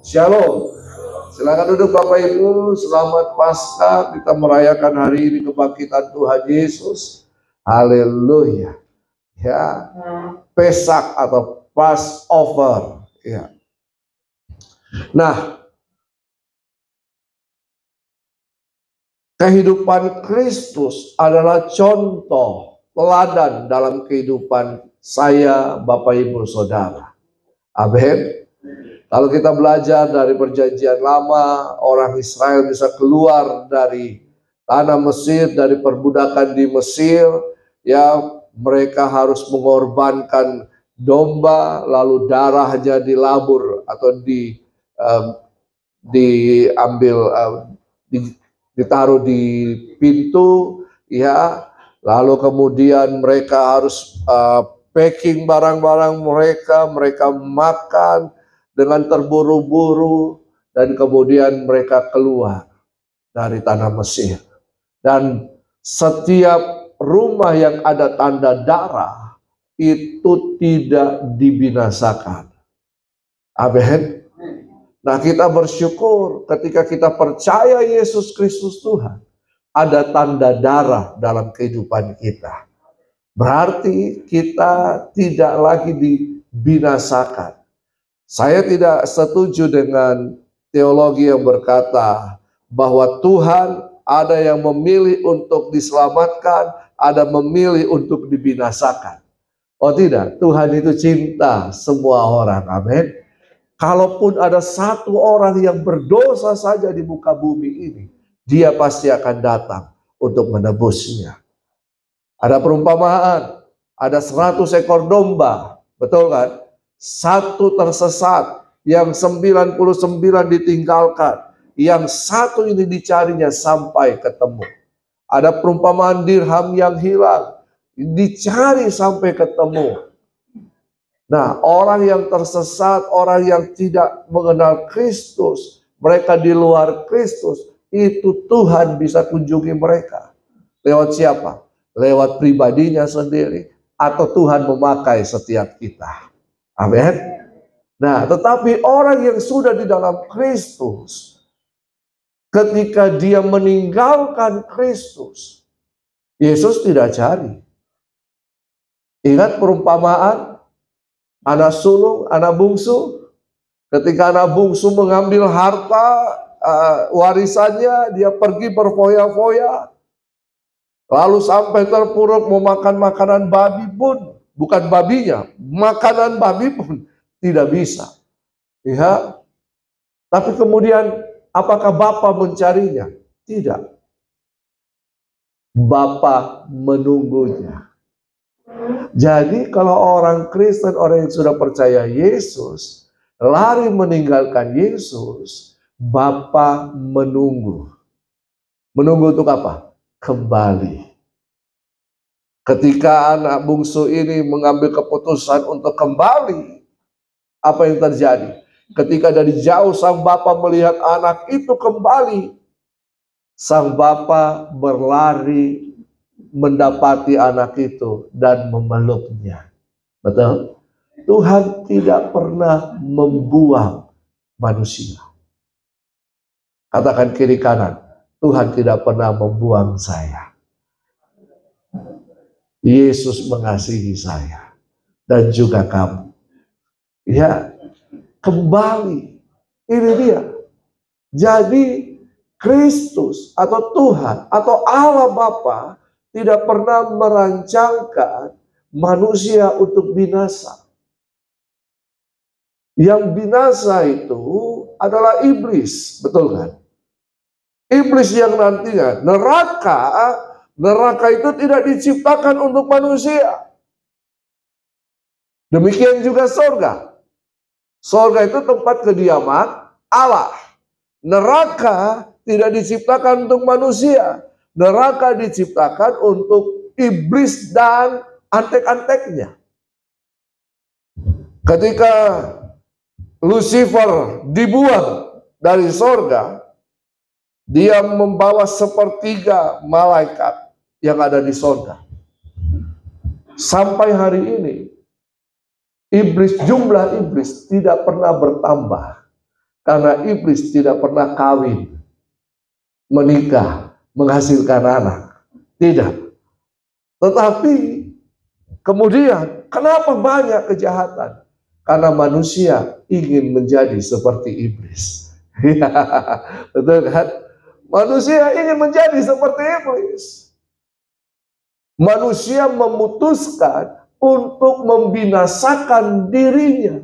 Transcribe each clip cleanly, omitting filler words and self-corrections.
Shalom. Silakan duduk Bapak Ibu. Selamat Paskah. Kita merayakan hari ini kebangkitan Tuhan Yesus. Haleluya. Ya, Pesak atau Passover. Ya. Nah, kehidupan Kristus adalah contoh teladan dalam kehidupan saya, Bapak Ibu Saudara. Amin. Kalau kita belajar dari perjanjian lama, orang Israel bisa keluar dari tanah Mesir, dari perbudakan di Mesir, ya mereka harus mengorbankan domba, lalu darahnya dilabur atau ditaruh di pintu, ya. Lalu kemudian mereka harus packing barang-barang mereka makan dengan terburu-buru, dan kemudian mereka keluar dari tanah Mesir. Dan setiap rumah yang ada tanda darah itu tidak dibinasakan. Amin. Nah, kita bersyukur ketika kita percaya Yesus Kristus Tuhan, ada tanda darah dalam kehidupan kita. Berarti kita tidak lagi dibinasakan. Saya tidak setuju dengan teologi yang berkata bahwa Tuhan ada yang memilih untuk diselamatkan, ada memilih untuk dibinasakan. Oh tidak, Tuhan itu cinta semua orang. Amin. Kalaupun ada satu orang yang berdosa saja di muka bumi ini, dia pasti akan datang untuk menebusnya. Ada perumpamaan, ada 100 ekor domba, betul kan? Satu tersesat, yang 99 ditinggalkan, yang satu ini dicarinya sampai ketemu. Ada perumpamaan dirham yang hilang, dicari sampai ketemu. Nah, orang yang tersesat, orang yang tidak mengenal Kristus, mereka di luar Kristus, itu Tuhan bisa kunjungi mereka. Lewat siapa? Lewat pribadinya sendiri, atau Tuhan memakai setiap kita. Amin. Nah, tetapi orang yang sudah di dalam Kristus, ketika dia meninggalkan Kristus, Yesus tidak cari. Ingat perumpamaan anak sulung, anak bungsu. Ketika anak bungsu mengambil harta warisannya, dia pergi berfoya-foya. Lalu sampai terpuruk mau makan makanan babi pun, bukan babinya, makanan babi pun tidak bisa. Ya. Tapi kemudian apakah Bapa mencarinya? Tidak. Bapa menunggunya. Jadi kalau orang Kristen, orang yang sudah percaya Yesus, lari meninggalkan Yesus, Bapa menunggu. Menunggu untuk apa? Kembali. Ketika anak bungsu ini mengambil keputusan untuk kembali, apa yang terjadi? Ketika dari jauh sang bapa melihat anak itu kembali, sang bapa berlari mendapati anak itu dan memeluknya. Betul? Tuhan tidak pernah membuang manusia. Katakan kiri kanan, Tuhan tidak pernah membuang saya. Yesus mengasihi saya dan juga kamu. Ya, kembali. Ini dia. Jadi Kristus atau Tuhan atau Allah Bapa tidak pernah merancangkan manusia untuk binasa. Yang binasa itu adalah iblis, betul kan? Iblis yang nantinya neraka itu tidak diciptakan untuk manusia. Demikian juga surga. Surga itu tempat kediaman Allah. Neraka tidak diciptakan untuk manusia. Neraka diciptakan untuk iblis dan antek-anteknya. Ketika Lucifer dibuang dari surga, dia membawa sepertiga malaikat yang ada di surga. Sampai hari ini, jumlah iblis tidak pernah bertambah. Karena iblis tidak pernah kawin, menikah, menghasilkan anak. Tidak. Tetapi kemudian kenapa banyak kejahatan? Karena manusia ingin menjadi seperti iblis. Betul kan? Manusia ingin menjadi seperti iblis. Manusia memutuskan untuk membinasakan dirinya.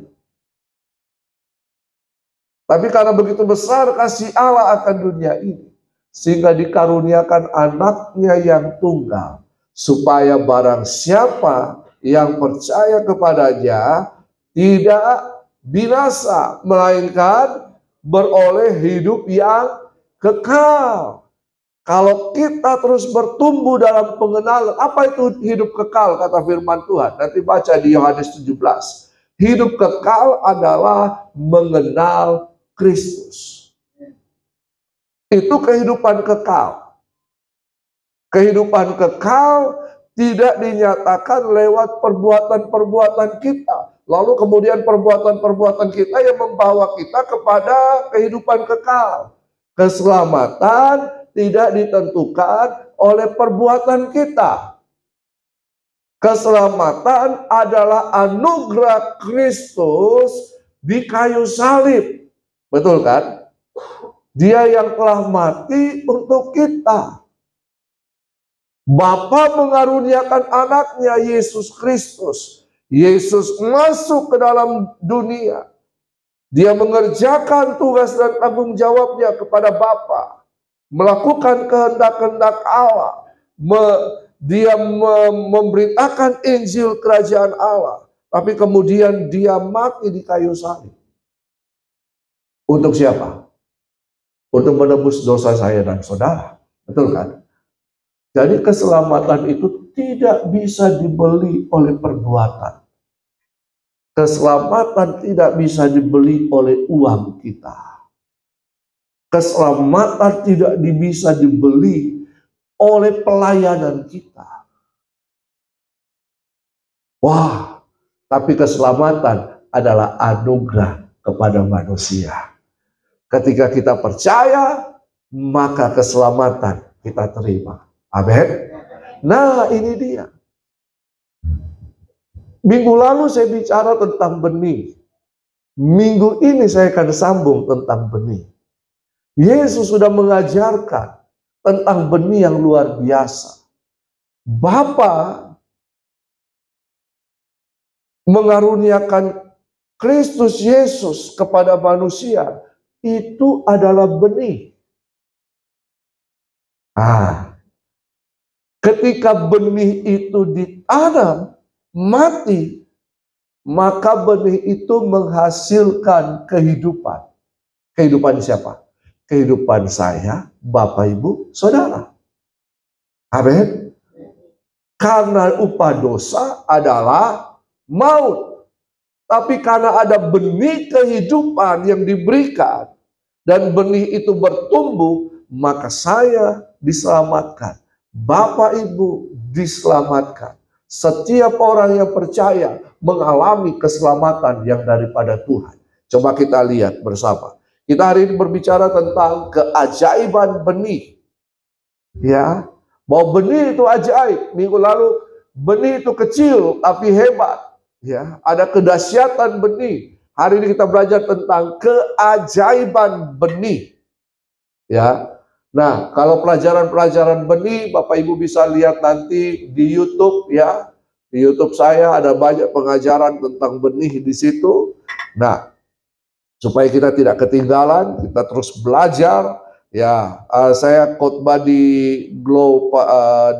Tapi karena begitu besar kasih Allah akan dunia ini, sehingga dikaruniakan anaknya yang tunggal, supaya barang siapa yang percaya kepadanya tidak binasa, melainkan beroleh hidup yang kekal. Kalau kita terus bertumbuh dalam pengenalan, apa itu hidup kekal kata firman Tuhan? Nanti baca di Yohanes 17. Hidup kekal adalah mengenal Kristus. Itu kehidupan kekal. Kehidupan kekal tidak dinyatakan lewat perbuatan-perbuatan kita. Lalu kemudian perbuatan-perbuatan kita yang membawa kita kepada kehidupan kekal. Keselamatan tidak ditentukan oleh perbuatan kita. Keselamatan adalah anugerah Kristus di kayu salib. Betul kan? Dia yang telah mati untuk kita. Bapa mengaruniakan anaknya Yesus Kristus. Yesus masuk ke dalam dunia. Dia mengerjakan tugas dan tanggung jawabnya kepada Bapa. Melakukan kehendak-kehendak Allah. Dia memberitakan Injil kerajaan Allah. Tapi kemudian dia mati di kayu salib. Untuk siapa? Untuk menebus dosa saya dan saudara. Betul kan? Jadi keselamatan itu tidak bisa dibeli oleh perbuatan. Keselamatan tidak bisa dibeli oleh uang kita. Keselamatan tidak bisa dibeli oleh pelayanan kita. Wah, tapi keselamatan adalah anugerah kepada manusia. Ketika kita percaya, maka keselamatan kita terima. Amin. Nah, ini dia. Minggu lalu saya bicara tentang benih. Minggu ini saya akan sambung tentang benih. Yesus sudah mengajarkan tentang benih yang luar biasa. Bapa mengaruniakan Kristus Yesus kepada manusia. Itu adalah benih. Ketika benih itu ditanam, mati, maka benih itu menghasilkan kehidupan. Kehidupan siapa? Kehidupan saya, Bapak, Ibu, Saudara. Amin. Karena upah dosa adalah maut. Tapi karena ada benih kehidupan yang diberikan dan benih itu bertumbuh, maka saya diselamatkan. Bapak Ibu diselamatkan. Setiap orang yang percaya mengalami keselamatan yang daripada Tuhan. Coba kita lihat bersama. Kita hari ini berbicara tentang keajaiban benih. Ya, bahwa benih itu ajaib. Minggu lalu benih itu kecil tapi hebat. Ya, ada kedahsyatan benih. Hari ini kita belajar tentang keajaiban benih. Ya. Nah, kalau pelajaran-pelajaran benih, Bapak Ibu bisa lihat nanti di YouTube ya. Di YouTube saya ada banyak pengajaran tentang benih di situ. Nah, supaya kita tidak ketinggalan, kita terus belajar. Ya, saya khotbah di Glow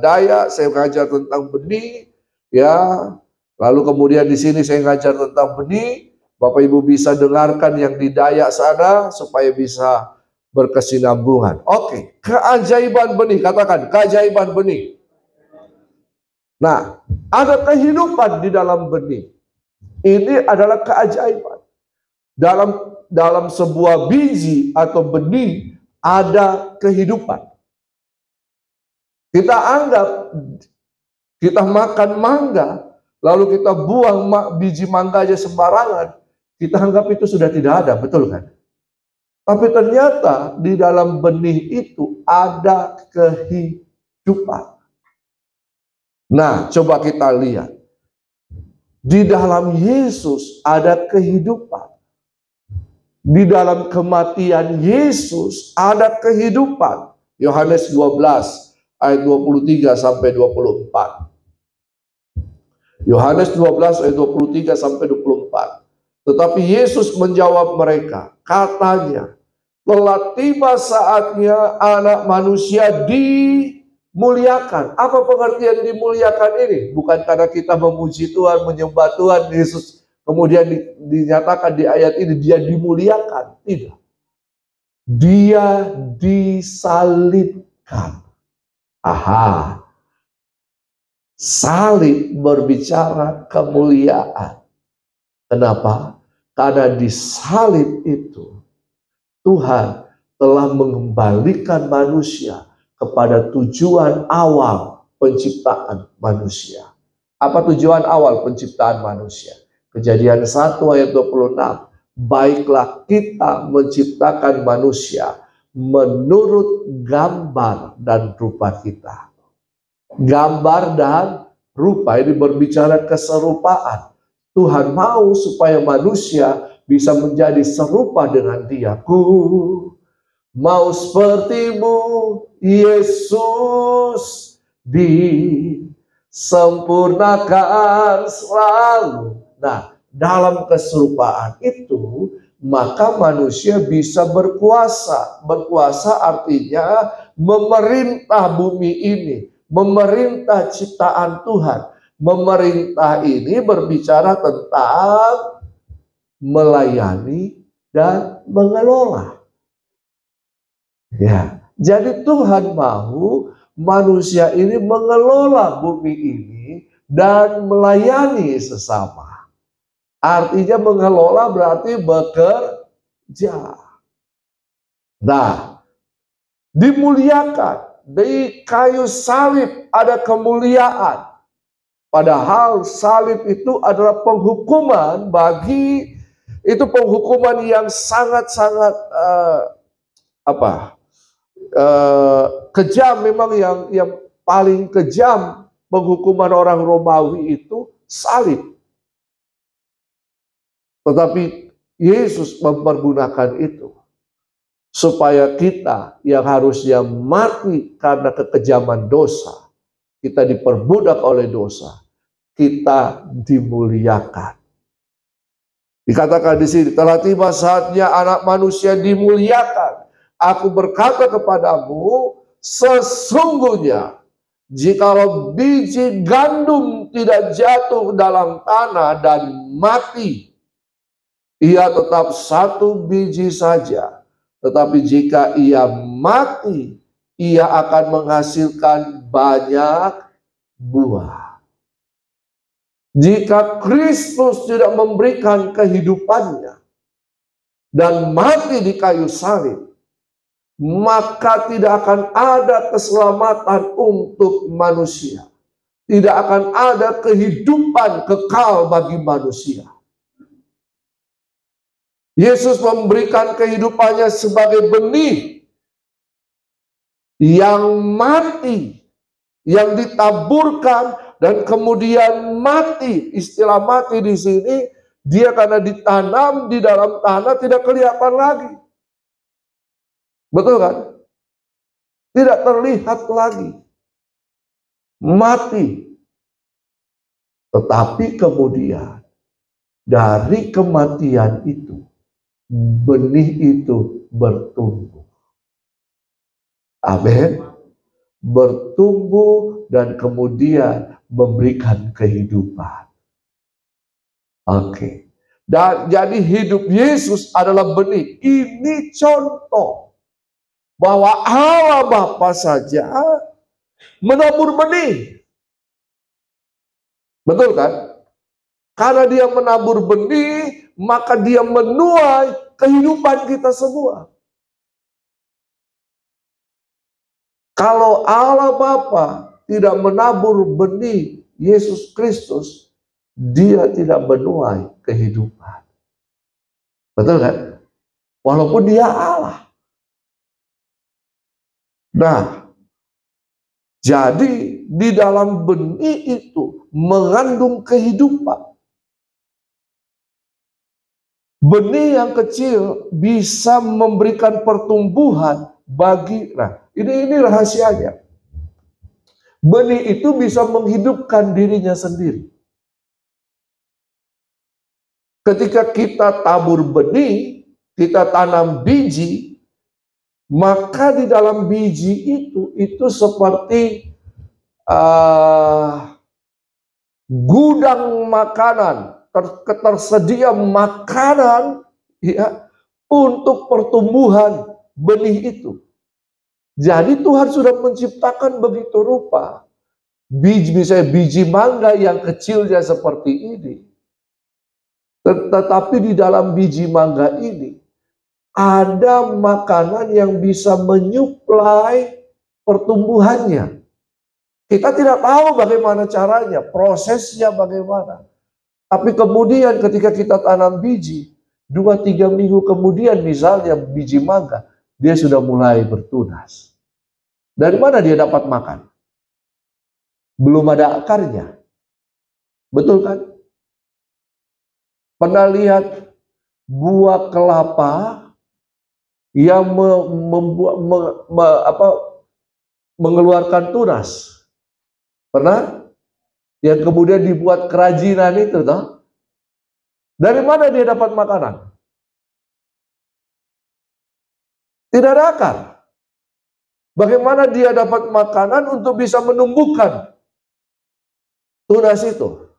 Daya, saya mengajar tentang benih. Ya, lalu kemudian di sini saya ngajar tentang benih. Bapak Ibu bisa dengarkan yang di Dayak sana supaya bisa berkesinambungan. Oke, keajaiban benih, katakan keajaiban benih. Nah, ada kehidupan di dalam benih. Ini adalah keajaiban. Dalam sebuah biji atau benih ada kehidupan. Kita anggap kita makan mangga, lalu kita buang biji mangganya sembarangan, kita anggap itu sudah tidak ada, betul kan? Tapi ternyata di dalam benih itu ada kehidupan. Nah, coba kita lihat. Di dalam Yesus ada kehidupan. Di dalam kematian Yesus ada kehidupan. Yohanes 12 ayat 23 sampai 24. Yohanes 12 ayat 23 sampai 24. Tetapi Yesus menjawab mereka, katanya, telah tiba saatnya Anak Manusia dimuliakan. Apa pengertian dimuliakan ini? Bukan karena kita memuji Tuhan, menyembah Tuhan, Yesus kemudian dinyatakan di ayat ini dia dimuliakan. Tidak. Dia disalibkan. Aha. Salib berbicara kemuliaan. Kenapa? Karena di salib itu Tuhan telah mengembalikan manusia kepada tujuan awal penciptaan manusia. Apa tujuan awal penciptaan manusia? Kejadian 1 ayat 26. Baiklah kita menciptakan manusia menurut gambar dan rupa kita. Gambar dan rupa ini berbicara keserupaan. Tuhan mau supaya manusia bisa menjadi serupa dengan Dia. Ku mau sepertimu, Yesus, disempurnakan selalu. Nah, dalam keserupaan itu, maka manusia bisa berkuasa. Berkuasa artinya memerintah bumi ini, memerintah ciptaan Tuhan. Memerintah ini berbicara tentang melayani dan mengelola. Ya, jadi Tuhan mau manusia ini mengelola bumi ini dan melayani sesama. Artinya mengelola berarti bekerja. Nah, dimuliakan. Di kayu salib ada kemuliaan. Padahal salib itu adalah penghukuman penghukuman yang sangat-sangat kejam. Memang yang paling kejam penghukuman orang Romawi itu salib. Tetapi Yesus mempergunakan itu supaya kita yang harusnya mati karena kekejaman dosa, kita diperbudak oleh dosa, kita dimuliakan. Dikatakan di sini, telah tiba saatnya Anak Manusia dimuliakan. Aku berkata kepadamu, sesungguhnya jikalau biji gandum tidak jatuh dalam tanah dan mati, ia tetap satu biji saja. Tetapi jika ia mati, ia akan menghasilkan banyak buah. Jika Kristus tidak memberikan kehidupannya dan mati di kayu salib, maka tidak akan ada keselamatan untuk manusia. Tidak akan ada kehidupan kekal bagi manusia. Yesus memberikan kehidupannya sebagai benih yang mati, yang ditaburkan dan kemudian mati. Istilah mati di sini, dia karena ditanam di dalam tanah tidak kelihatan lagi. Betul kan? Tidak terlihat lagi. Mati. Tetapi kemudian dari kematian itu, benih itu bertumbuh. Amin. Bertumbuh dan kemudian memberikan kehidupan. Oke. Dan jadi hidup Yesus adalah benih. Ini contoh bahwa Allah Bapa saja menabur benih. Betul kan? Karena dia menabur benih, maka dia menuai kehidupan kita semua. Kalau Allah Bapa tidak menabur benih Yesus Kristus, dia tidak menuai kehidupan. Betul kan? walaupun dia Allah. Nah, jadi di dalam benih itu mengandung kehidupan. Benih yang kecil bisa memberikan pertumbuhan bagi, nah ini rahasianya. Benih itu bisa menghidupkan dirinya sendiri. Ketika kita tabur benih, kita tanam biji, maka di dalam biji itu seperti gudang makanan, tersedia makanan ya untuk pertumbuhan benih itu. Jadi Tuhan sudah menciptakan begitu rupa biji, misalnya biji mangga yang kecilnya seperti ini. Tetapi di dalam biji mangga ini ada makanan yang bisa menyuplai pertumbuhannya. Kita tidak tahu bagaimana caranya, prosesnya bagaimana. Tapi kemudian ketika kita tanam biji, 2-3 minggu kemudian misalnya biji mangga, dia sudah mulai bertunas. Dari mana dia dapat makan? Belum ada akarnya. Betul kan? Pernah lihat buah kelapa yang mengeluarkan tunas? Pernah? Yang kemudian dibuat kerajinan itu, toh? Dari mana dia dapat makanan? Tidak ada akar. Bagaimana dia dapat makanan untuk bisa menumbuhkan tunas itu?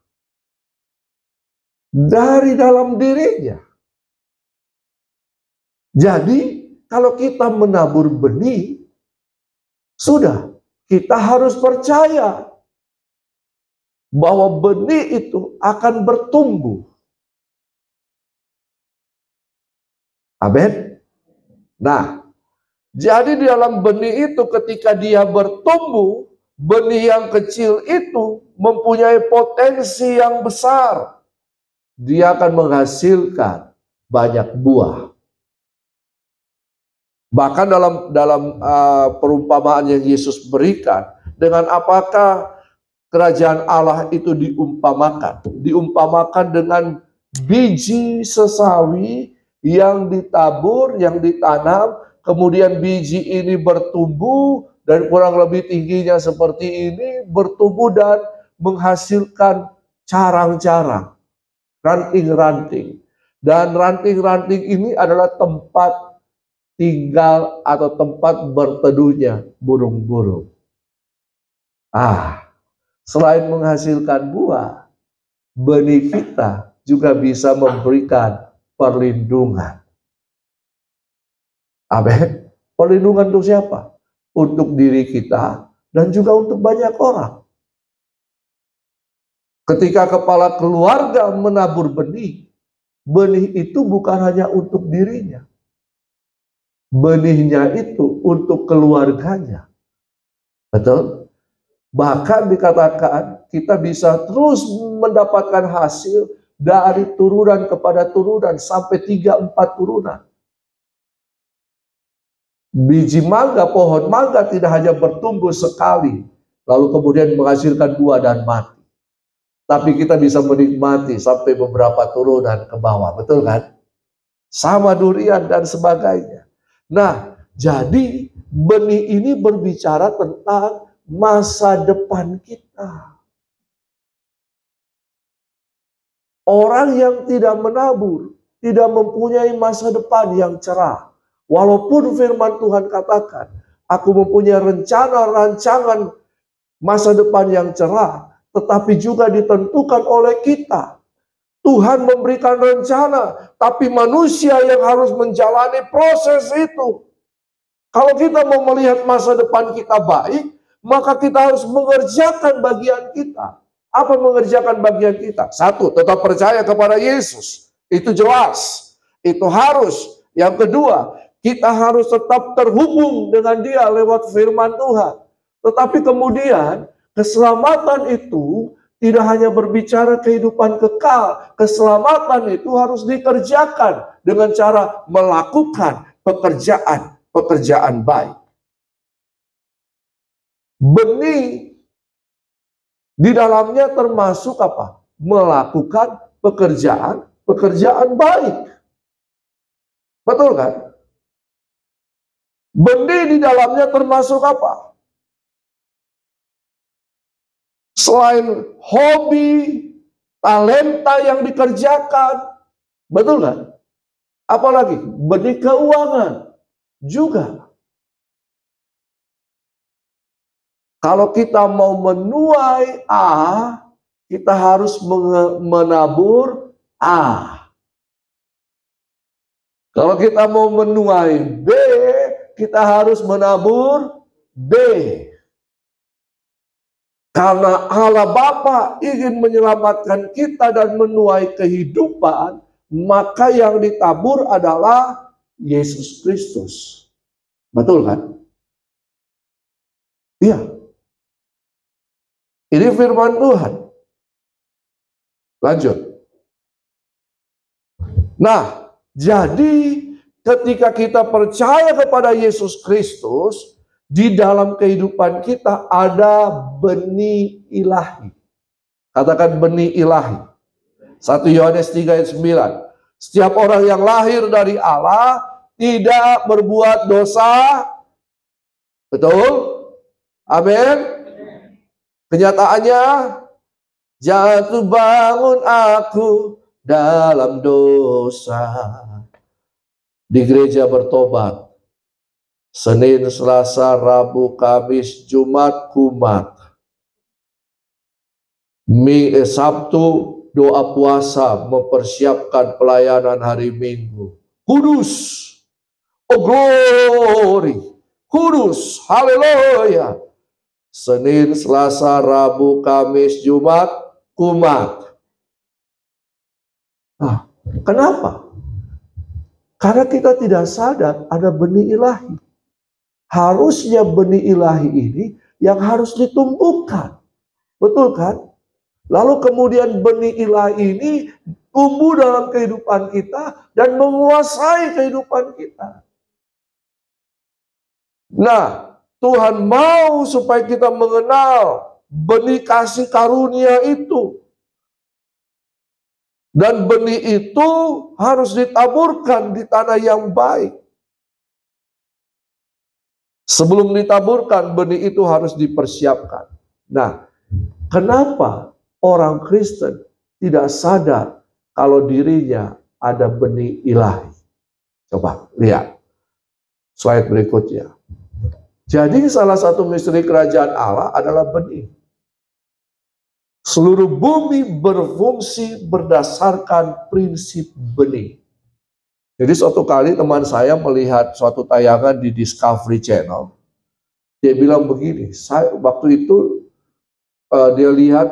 Dari dalam dirinya. Jadi, kalau kita menabur benih, sudah, kita harus percaya bahwa benih itu akan bertumbuh. Amin. Nah, jadi di dalam benih itu ketika dia bertumbuh, benih yang kecil itu mempunyai potensi yang besar. Dia akan menghasilkan banyak buah. Bahkan dalam perumpamaan yang Yesus berikan, dengan apakah kerajaan Allah itu diumpamakan? Diumpamakan dengan biji sesawi yang ditabur, yang ditanam, kemudian biji ini bertumbuh dan kurang lebih tingginya seperti ini, bertumbuh dan menghasilkan carang-carang, ranting-ranting. Dan ranting-ranting ini adalah tempat tinggal atau tempat berteduhnya burung-burung. Selain menghasilkan buah, benih kita juga bisa memberikan perlindungan. Amin. Perlindungan untuk siapa? Untuk diri kita dan juga untuk banyak orang. Ketika kepala keluarga menabur benih, benih itu bukan hanya untuk dirinya. Benihnya itu untuk keluarganya. Betul? Bahkan dikatakan kita bisa terus mendapatkan hasil dari turunan kepada turunan sampai 3-4 turunan. Biji mangga, pohon mangga tidak hanya bertumbuh sekali, lalu kemudian menghasilkan buah dan mati. Tapi kita bisa menikmati sampai beberapa turunan ke bawah, betul kan? Sama durian dan sebagainya. Nah, jadi benih ini berbicara tentang masa depan kita. Orang yang tidak menabur, tidak mempunyai masa depan yang cerah. Walaupun firman Tuhan katakan, aku mempunyai rencana, rancangan masa depan yang cerah, tetapi juga ditentukan oleh kita. Tuhan memberikan rencana, tapi manusia yang harus menjalani proses itu. Kalau kita mau melihat masa depan kita baik, maka kita harus mengerjakan bagian kita. Apa mengerjakan bagian kita? Satu, tetap percaya kepada Yesus. Itu jelas. Itu harus. Yang kedua, kita harus tetap terhubung dengan Dia lewat firman Tuhan. Tetapi kemudian, keselamatan itu tidak hanya berbicara kehidupan kekal, keselamatan itu harus dikerjakan dengan cara melakukan pekerjaan baik. Benih di dalamnya termasuk apa? Melakukan pekerjaan baik. Betul kan? Benih di dalamnya termasuk apa? Selain hobi, talenta yang dikerjakan, betul kan? Apalagi benih keuangan juga. Kalau kita mau menuai A, kita harus menabur A. Kalau kita mau menuai B, kita harus menabur B. Karena Allah Bapa ingin menyelamatkan kita dan menuai kehidupan, maka yang ditabur adalah Yesus Kristus. Betul kan? Iya. Ini firman Tuhan. Lanjut. Nah, jadi ketika kita percaya kepada Yesus Kristus, di dalam kehidupan kita ada benih ilahi. Katakan benih ilahi. 1 Yohanes 3 ayat 9. Setiap orang yang lahir dari Allah tidak berbuat dosa. Betul? Amin. Kenyataannya, jatuh bangun aku dalam dosa. Di gereja bertobat. Senin, Selasa, Rabu, Kamis, Jumat, kumat. Sabtu, doa puasa mempersiapkan pelayanan hari Minggu. Kudus. Oh glory. Kudus. Haleluya. Senin, Selasa, Rabu, Kamis, Jumat, kumat. Nah, kenapa? Karena kita tidak sadar ada benih ilahi. Harusnya benih ilahi ini yang harus ditumbuhkan. Betul kan? Lalu kemudian benih ilahi ini tumbuh dalam kehidupan kita dan menguasai kehidupan kita. Nah, Tuhan mau supaya kita mengenal benih kasih karunia itu. Dan benih itu harus ditaburkan di tanah yang baik. Sebelum ditaburkan, benih itu harus dipersiapkan. Nah, kenapa orang Kristen tidak sadar kalau dirinya ada benih ilahi? Coba lihat slide berikutnya. Jadi salah satu misteri kerajaan Allah adalah benih. Seluruh bumi berfungsi berdasarkan prinsip benih. Jadi suatu kali teman saya melihat suatu tayangan di Discovery Channel. Dia bilang begini, waktu itu dia lihat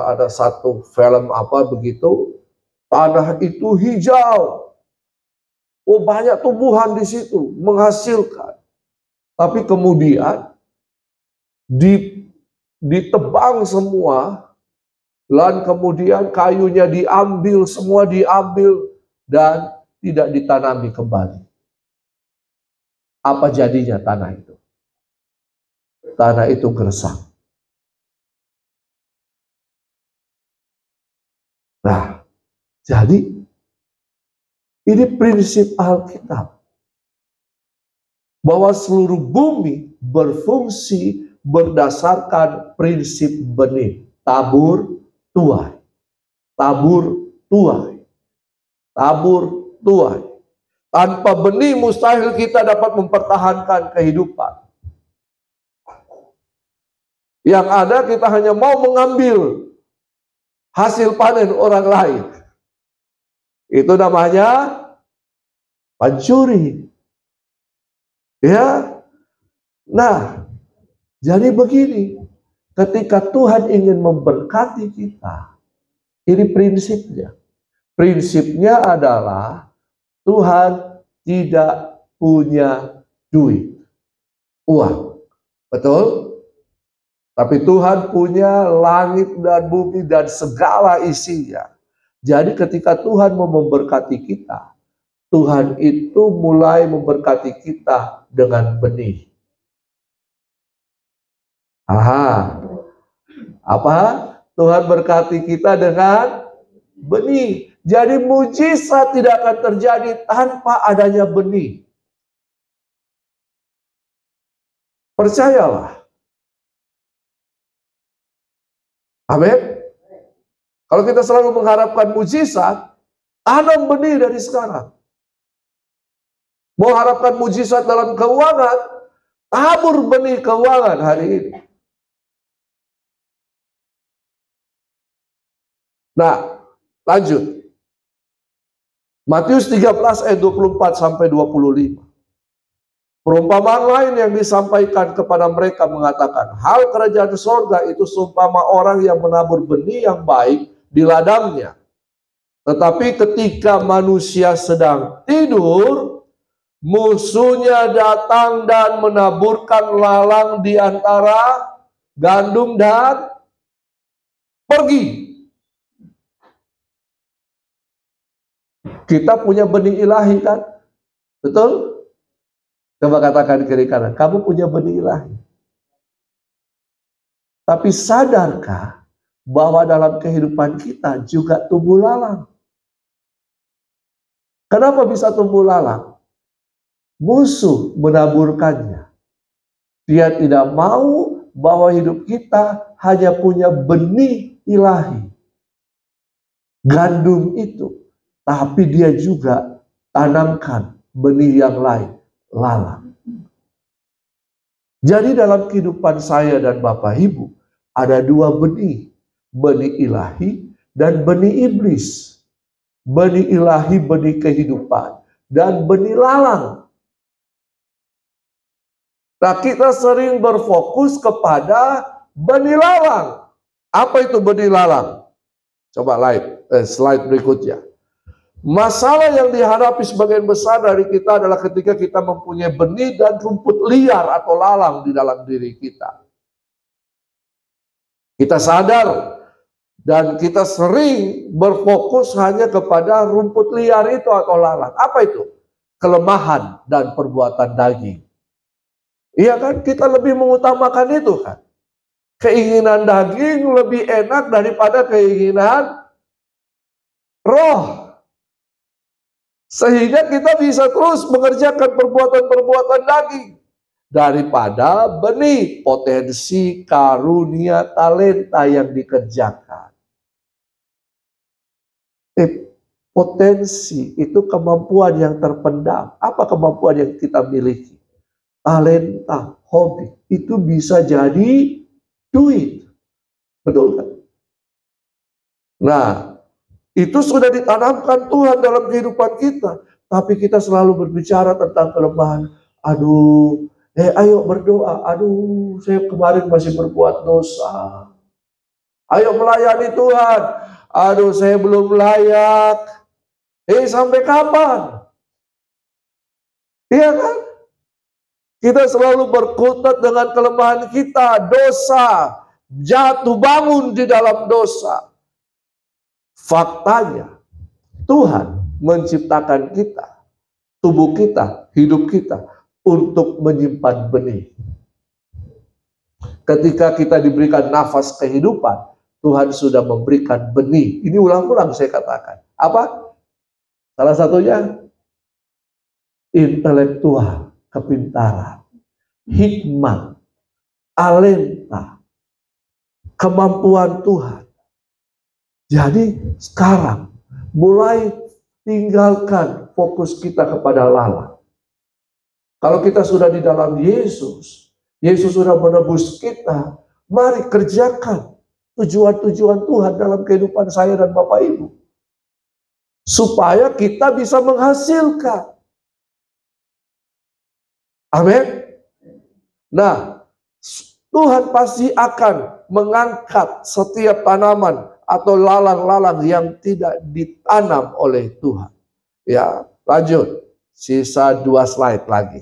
ada satu film apa begitu, tanah itu hijau. Oh, banyak tumbuhan di situ, menghasilkan. Tapi kemudian ditebang semua, dan kemudian kayunya diambil, semua diambil, dan tidak ditanami kembali. Apa jadinya tanah itu? Tanah itu gersang. Nah, jadi ini prinsip Alkitab. Bahwa seluruh bumi berfungsi berdasarkan prinsip benih. Tabur, tuai. Tabur, tuai. Tabur, tuai. Tanpa benih mustahil kita dapat mempertahankan kehidupan. Yang ada kita hanya mau mengambil hasil panen orang lain. Itu namanya pencuri. Ya. Nah, jadi begini, ketika Tuhan ingin memberkati kita, ini prinsipnya. Prinsipnya adalah Tuhan tidak punya duit, uang. Betul? Tapi Tuhan punya langit dan bumi dan segala isinya. Jadi ketika Tuhan mau memberkati kita, Tuhan itu mulai memberkati kita dengan benih. Aha, apa? Tuhan berkati kita dengan benih. Jadi mujizat tidak akan terjadi tanpa adanya benih. Percayalah. Amin. Kalau kita selalu mengharapkan mujizat, tanam benih dari sekarang. Mau harapkan mujizat dalam keuangan, tabur benih keuangan hari ini. Nah, lanjut. Matius 13 ayat 24 sampai 25. Perumpamaan lain yang disampaikan kepada mereka mengatakan, hal kerajaan sorga itu seumpama orang yang menabur benih yang baik di ladangnya. Tetapi ketika manusia sedang tidur, musuhnya datang dan menaburkan lalang di antara gandum dan pergi. Kita punya benih ilahi kan? Betul? Coba katakan kiri kanan, kamu punya benih ilahi. Tapi sadarkah bahwa dalam kehidupan kita juga tumbuh lalang? Kenapa bisa tumbuh lalang? Musuh menaburkannya. Dia tidak mau bahwa hidup kita hanya punya benih ilahi. Gandum itu. Tapi dia juga tanamkan benih yang lain, lalang. Jadi dalam kehidupan saya dan Bapak Ibu, ada dua benih. Benih ilahi dan benih iblis. Benih ilahi, benih kehidupan. Dan benih lalang. Nah, kita sering berfokus kepada benih lalang. Apa itu benih lalang? Coba slide berikutnya. Masalah yang dihadapi sebagian besar dari kita adalah ketika kita mempunyai benih dan rumput liar atau lalang di dalam diri kita. Kita sadar dan kita sering berfokus hanya kepada rumput liar itu atau lalang. Apa itu? Kelemahan dan perbuatan daging. Iya kan? Kita lebih mengutamakan itu kan. Keinginan daging lebih enak daripada keinginan roh. Sehingga kita bisa terus mengerjakan perbuatan-perbuatan daging. Daripada benih, potensi, karunia, talenta yang dikerjakan. Potensi itu kemampuan yang terpendam. Apa kemampuan yang kita miliki? Talenta, hobi. Itu bisa jadi duit. Betul kan? Nah, itu sudah ditanamkan Tuhan dalam kehidupan kita. Tapi kita selalu berbicara tentang kelemahan. Aduh, ayo berdoa. Aduh, saya kemarin masih berbuat dosa. Ayo melayani Tuhan. Aduh, saya belum layak. Sampai kapan? Iya kan? Kita selalu berkutat dengan kelemahan kita. Dosa. Jatuh bangun di dalam dosa. Faktanya, Tuhan menciptakan kita, tubuh kita, hidup kita, untuk menyimpan benih. Ketika kita diberikan nafas kehidupan, Tuhan sudah memberikan benih. Ini ulang-ulang saya katakan. Apa? Salah satunya, intelektual, kepintaran, hikmat, talenta, kemampuan Tuhan. Jadi sekarang mulai tinggalkan fokus kita kepada lalang. Kalau kita sudah di dalam Yesus, Yesus sudah menebus kita, mari kerjakan tujuan-tujuan Tuhan dalam kehidupan saya dan Bapak Ibu. Supaya kita bisa menghasilkan. Amin. Nah, Tuhan pasti akan mengangkat setiap tanaman atau lalang-lalang yang tidak ditanam oleh Tuhan. Ya, lanjut. Sisa 2 slide lagi.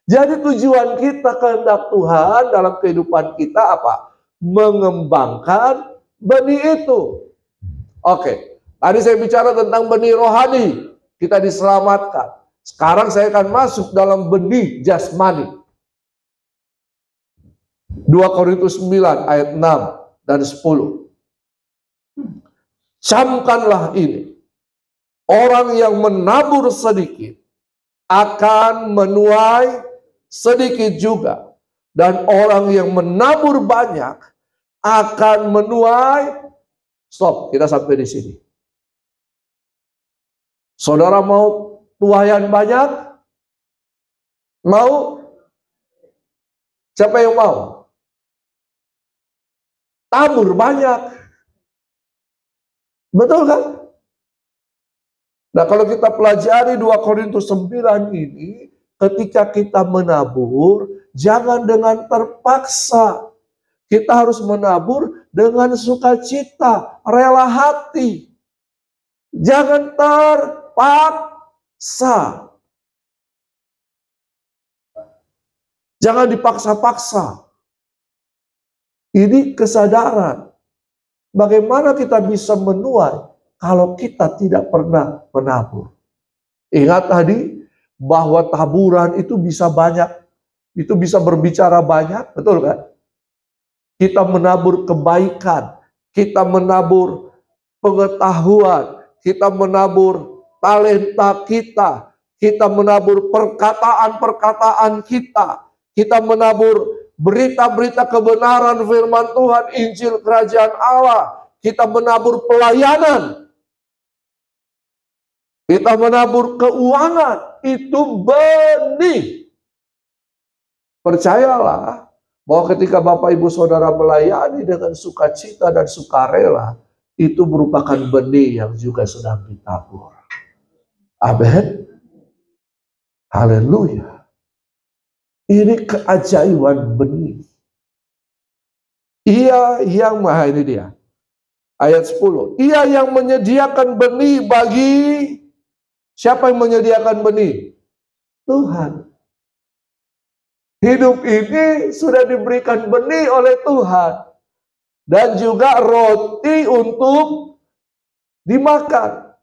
Jadi tujuan kita, kehendak Tuhan dalam kehidupan kita apa? mengembangkan benih itu. Oke, tadi saya bicara tentang benih rohani, kita diselamatkan. Sekarang saya akan masuk dalam benih jasmani. 2 Korintus 9 ayat 6 dan 10. Camkanlah ini. Orang yang menabur sedikit akan menuai sedikit juga. Dan orang yang menabur banyak akan menuai. Stop, kita sampai di sini. Saudara mau tuaian banyak? Mau? Siapa yang mau? Tabur banyak. Betul kan? Nah, kalau kita pelajari 2 Korintus 9 ini, ketika kita menabur, jangan dengan terpaksa. Kita harus menabur dengan sukacita, rela hati. Jangan terpaksa. Jangan dipaksa-paksa. Ini kesadaran. Bagaimana kita bisa menuai kalau kita tidak pernah menabur? Ingat tadi bahwa taburan itu bisa banyak, itu bisa berbicara banyak, betul kan? Kita menabur kebaikan, kita menabur pengetahuan, kita menabur talenta kita menabur perkataan-perkataan kita menabur berita-berita kebenaran firman Tuhan, Injil Kerajaan Allah. Kita menabur pelayanan. Kita menabur keuangan. Itu benih. Percayalah bahwa ketika Bapak Ibu Saudara melayani dengan sukacita dan sukarela, itu merupakan benih yang juga sedang ditabur. Amin. Haleluya. Ini keajaiban benih. Ia yang ini dia. Ayat 10. Ia yang menyediakan benih bagi siapa yang menyediakan benih? Tuhan. Hidup ini sudah diberikan benih oleh Tuhan. Dan juga roti untuk dimakan.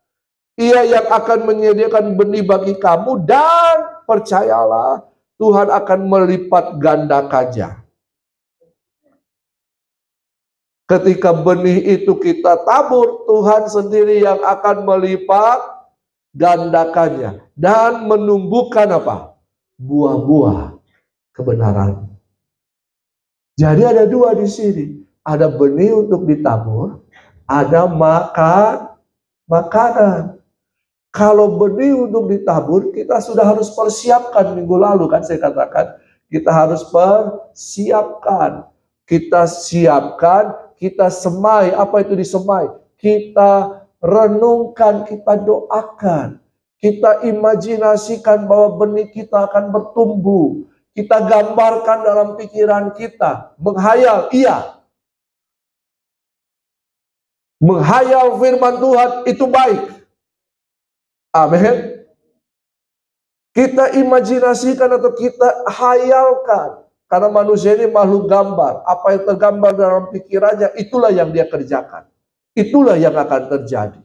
Ia yang akan menyediakan benih bagi kamu dan percayalah Tuhan akan melipat gandakannya. Ketika benih itu kita tabur, Tuhan sendiri yang akan melipat gandakannya dan menumbuhkan apa? Buah-buah kebenaran. Jadi ada dua di sini. Ada benih untuk ditabur, ada makanan. Kalau benih untuk ditabur, kita sudah harus persiapkan. Minggu lalu kan saya katakan, kita harus persiapkan. Kita siapkan, kita semai. Apa itu disemai? Kita renungkan, kita doakan. Kita imajinasikan bahwa benih kita akan bertumbuh. Kita gambarkan dalam pikiran kita. Menghayal, iya. Menghayal firman Tuhan itu baik. Amin. Kita imajinasikan atau kita hayalkan. Karena manusia ini makhluk gambar. Apa yang tergambar dalam pikirannya, itulah yang dia kerjakan. Itulah yang akan terjadi.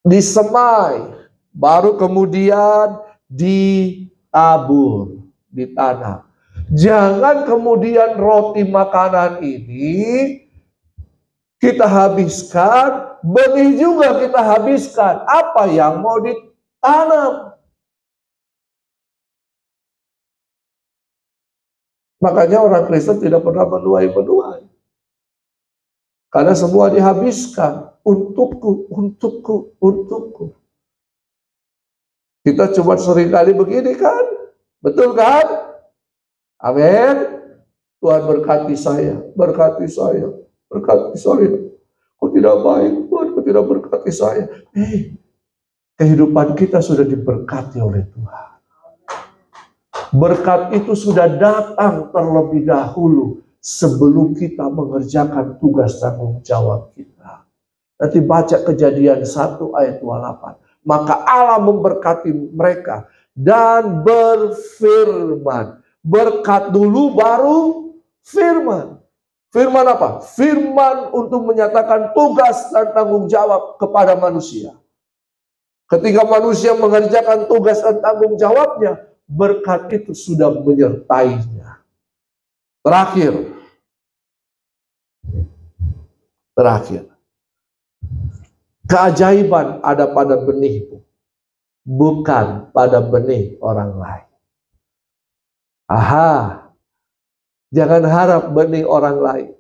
Disemai, baru kemudian ditabur, ditanam. Jangan kemudian roti makanan ini kita habiskan, benih juga kita habiskan. Apa yang mau ditanam? Makanya orang Kristen tidak pernah menuai. Karena semua dihabiskan. Untukku. Kita cuma seringkali begini kan? Betul kan? Amin. Tuhan berkati saya. Berkati saya. Kok tidak baik, Tuhan, kok tidak berkati saya. Kehidupan kita sudah diberkati oleh Tuhan. Berkat itu sudah datang terlebih dahulu sebelum kita mengerjakan tugas tanggung jawab kita. Nanti baca Kejadian 1 ayat 28. Maka Allah memberkati mereka dan berfirman. Berkat dulu baru Firman. Firman apa? Firman untuk menyatakan tugas dan tanggung jawab kepada manusia. Ketika manusia mengerjakan tugas dan tanggung jawabnya, berkat itu sudah menyertainya. Terakhir. Keajaiban ada pada benihmu, bukan pada benih orang lain. Jangan harap benih orang lain.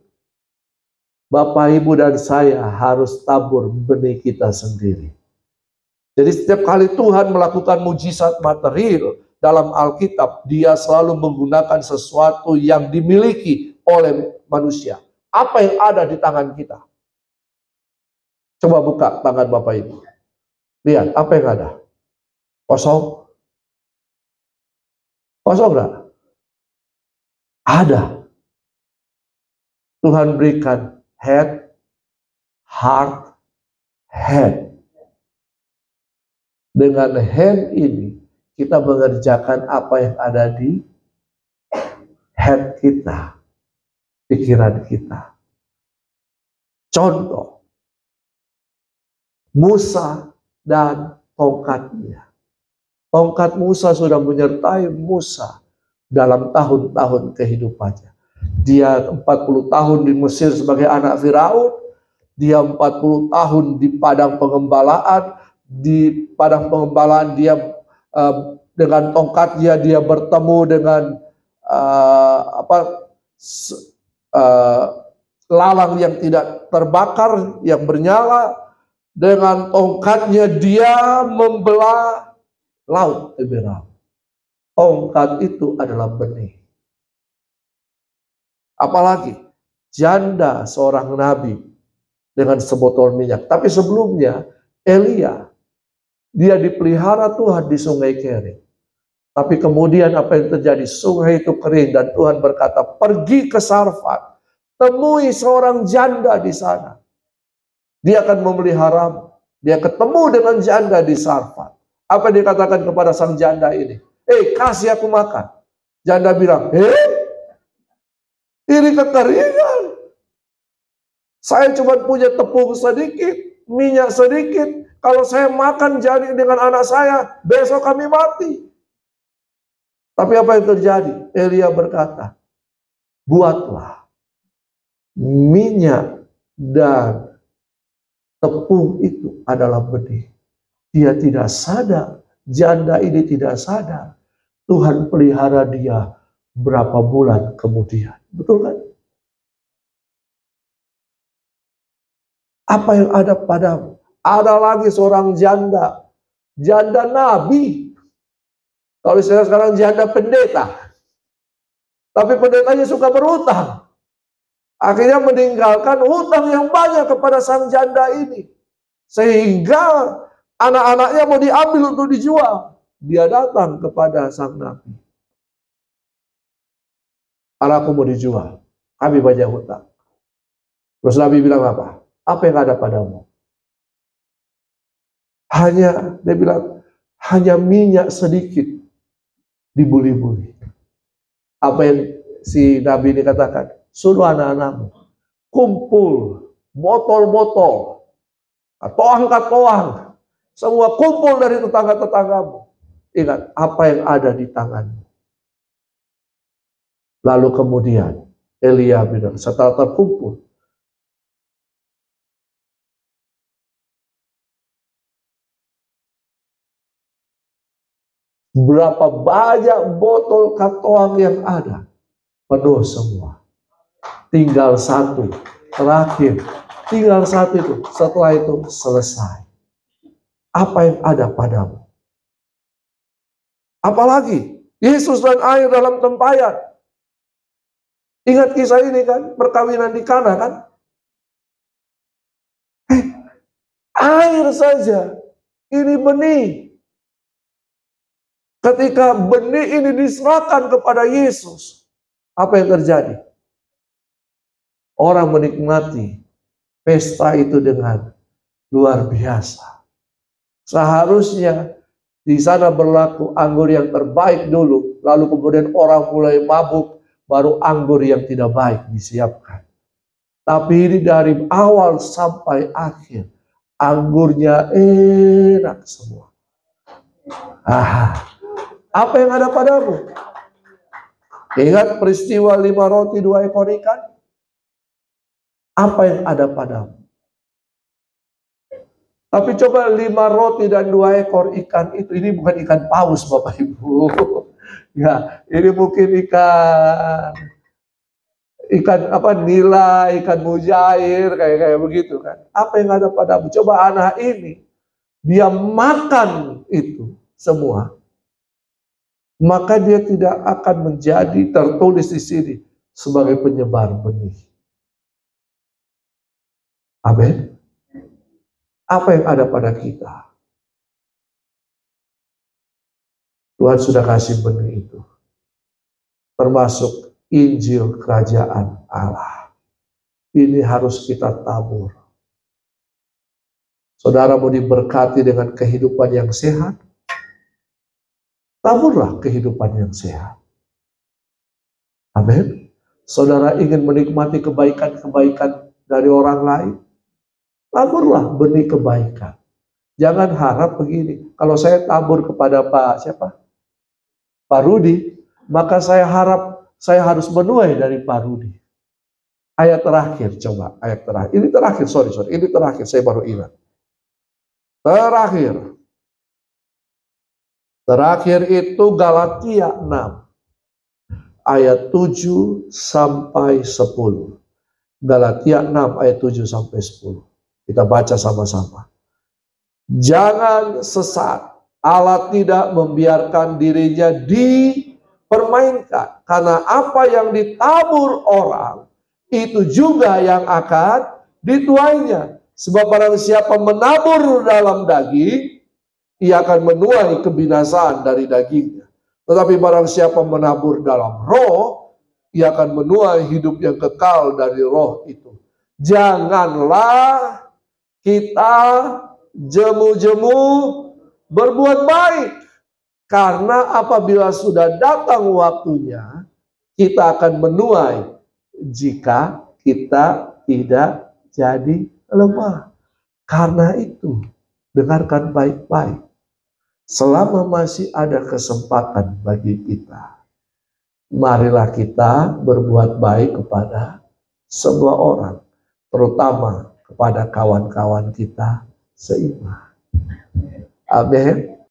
Bapak, Ibu, dan saya harus tabur benih kita sendiri. Jadi setiap kali Tuhan melakukan mujizat material dalam Alkitab, Dia selalu menggunakan sesuatu yang dimiliki oleh manusia. Apa yang ada di tangan kita? Coba buka tangan Bapak Ibu. Lihat, apa yang ada? Kosong? Kosong enggak? Ada. Tuhan berikan head, heart, hand. Dengan hand ini, kita mengerjakan apa yang ada di head kita, pikiran kita. Contoh, Musa dan tongkatnya. Tongkat Musa sudah menyertai Musa dalam tahun-tahun kehidupannya. Dia 40 tahun di Mesir sebagai anak Firaun. Dia 40 tahun di padang pengembalaan. Di padang pengembalaan dia dengan tongkatnya dia bertemu dengan lalang yang tidak terbakar, yang bernyala. Dengan tongkatnya dia membelah laut Teberau. Tongkat itu adalah benih. Apalagi janda seorang nabi dengan sebotol minyak. Tapi sebelumnya Elia, dia dipelihara Tuhan di sungai Kerit. Tapi kemudian apa yang terjadi? Sungai itu kering dan Tuhan berkata, pergi ke Sarfat, temui seorang janda di sana. Dia akan memeliharamu. Dia ketemu dengan janda di Sarfat. Apa yang dikatakan kepada sang janda ini? Kasih aku makan. Janda bilang, ini kekeringan. Saya cuma punya tepung sedikit, minyak sedikit. Kalau saya makan jaring dengan anak saya, besok kami mati. Tapi apa yang terjadi? Elia berkata, buatlah minyak dan tepung itu adalah benih. Dia tidak sadar, janda ini tidak sadar. Tuhan pelihara dia berapa bulan kemudian. Betul kan? Apa yang ada padamu? Ada lagi seorang janda. Janda nabi. Kalau saya sekarang janda pendeta. Tapi pendetanya suka berhutang. Akhirnya meninggalkan hutang yang banyak kepada sang janda ini. Sehingga anak-anaknya mau diambil untuk dijual. Dia datang kepada sang nabi. Anakku mau dijual. Kami banyak hutang. Terus nabi bilang apa? Apa yang ada padamu? Dia bilang, hanya minyak sedikit dibuli-buli. Apa yang si nabi ini katakan? Suruh anak-anakmu kumpul botol-botol, toang-toang, semua kumpul dari tetangga-tetanggamu. Ingat apa yang ada di tanganmu. Lalu kemudian Elia bilang, setelah terkumpul, berapa banyak botol katoang yang ada, penuh semua. Tinggal satu, terakhir. Tinggal satu itu. Setelah itu selesai. Apa yang ada padamu? Apalagi Yesus dan air dalam tempayan. Ingat kisah ini kan? Perkawinan di Kana kan? Air saja. Ini benih. Ketika benih ini diserahkan kepada Yesus, apa yang terjadi? Orang menikmati pesta itu dengan luar biasa. Seharusnya di sana berlaku anggur yang terbaik dulu, lalu kemudian orang mulai mabuk, baru anggur yang tidak baik disiapkan. Tapi ini dari awal sampai akhir, anggurnya enak semua. Apa yang ada padamu? Ingat peristiwa 5 roti 2 ekor ikan? Apa yang ada padamu? Tapi coba 5 roti dan 2 ekor ikan itu, ini bukan ikan paus Bapak Ibu. Ya, ini mungkin ikan apa, nila, ikan mujair, kayak begitu kan. Apa yang ada padamu? Coba anak ini, dia makan itu semua. Maka dia tidak akan menjadi, tertulis di sini, sebagai penyebar benih. Amin. Apa yang ada pada kita? Tuhan sudah kasih benih itu. Termasuk Injil Kerajaan Allah. Ini harus kita tabur. Saudara mau diberkati dengan kehidupan yang sehat? Taburlah kehidupan yang sehat. Amin. Saudara ingin menikmati kebaikan-kebaikan dari orang lain? Taburlah benih kebaikan. Jangan harap begini, kalau saya tabur kepada Pak Rudi, maka saya harap saya harus menuai dari Pak Rudi. Ayat terakhir, coba ayat terakhir. Ini terakhir, sorry, ini terakhir, saya baru ingat. Terakhir itu Galatia 6 ayat 7 sampai 10. Galatia 6 ayat 7 sampai 10. Kita baca sama-sama. Jangan sesat. Allah tidak membiarkan dirinya dipermainkan. Karena apa yang ditabur orang, itu juga yang akan dituainya. Sebab barang siapa menabur dalam daging, ia akan menuai kebinasaan dari dagingnya. Tetapi barang siapa menabur dalam roh, ia akan menuai hidup yang kekal dari roh itu. Janganlah kita jemu-jemu berbuat baik. Karena apabila sudah datang waktunya, kita akan menuai jika kita tidak jadi lemah. Karena itu, dengarkan baik-baik. Selama masih ada kesempatan bagi kita, marilah kita berbuat baik kepada semua orang, terutama kepada kawan-kawan kita seiman. Amin.